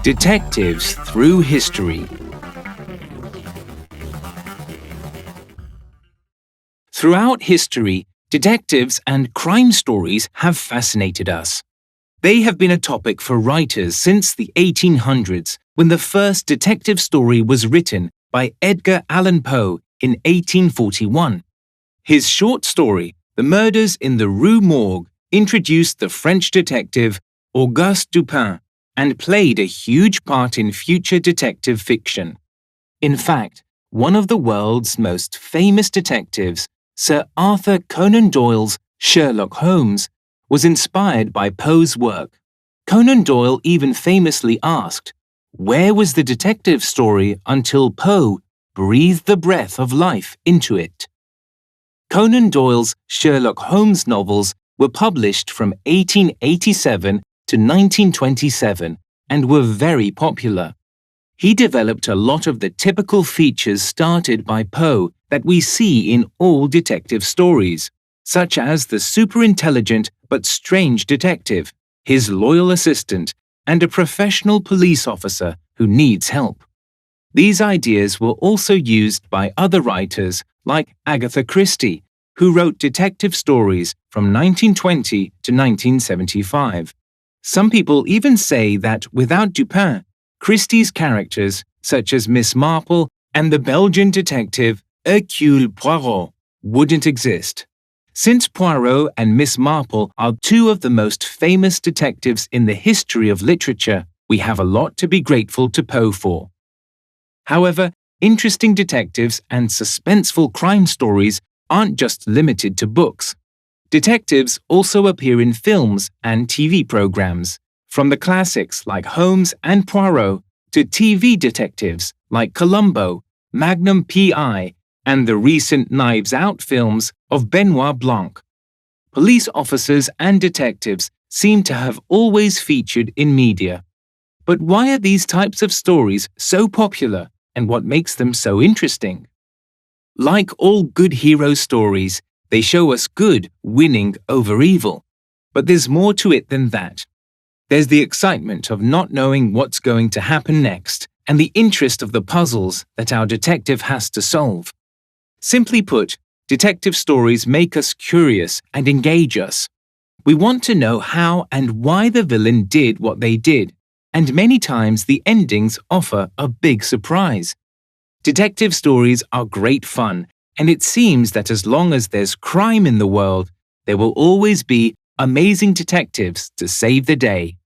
Detectives through history. Throughout history, detectives and crime stories have fascinated us. They have been a topic for writers since the 1800s, when the first detective story was written by Edgar Allan Poe in 1841. His short story, The Murders in the Rue Morgue, introduced the French detective Auguste Dupin and played a huge part in future detective fiction. In fact, one of the world's most famous detectives, Sir Arthur Conan Doyle's Sherlock Holmes, was inspired by Poe's work. Conan Doyle even famously asked, "Where was the detective story until Poe breathed the breath of life into it?" Conan Doyle's Sherlock Holmes novels were published from 1887 to 1927 and were very popular. He developed a lot of the typical features started by Poe that we see in all detective stories, such as the super-intelligent but strange detective, his loyal assistant, and a professional police officer who needs help. These ideas were also used by other writers like Agatha Christie, who wrote detective stories from 1920 to 1975. Some people even say that without Dupin, Christie's characters, such as Miss Marple and the Belgian detective Hercule Poirot, wouldn't exist. Since Poirot and Miss Marple are two of the most famous detectives in the history of literature, we have a lot to be grateful to Poe for. However, interesting detectives and suspenseful crime stories aren't just limited to books. Detectives also appear in films and TV programs, from the classics like Holmes and Poirot to TV detectives like Columbo, Magnum P.I., and the recent Knives Out films of Benoit Blanc. Police officers and detectives seem to have always featured in media. But why are these types of stories so popular, and what makes them so interesting? Like all good hero stories, they show us good winning over evil. But there's more to it than that. There's the excitement of not knowing what's going to happen next, and the interest of the puzzles that our detective has to solve. Simply put, detective stories make us curious and engage us. We want to know how and why the villain did what they did, and many times the endings offer a big surprise. Detective stories are great fun, and it seems that as long as there's crime in the world, there will always be amazing detectives to save the day.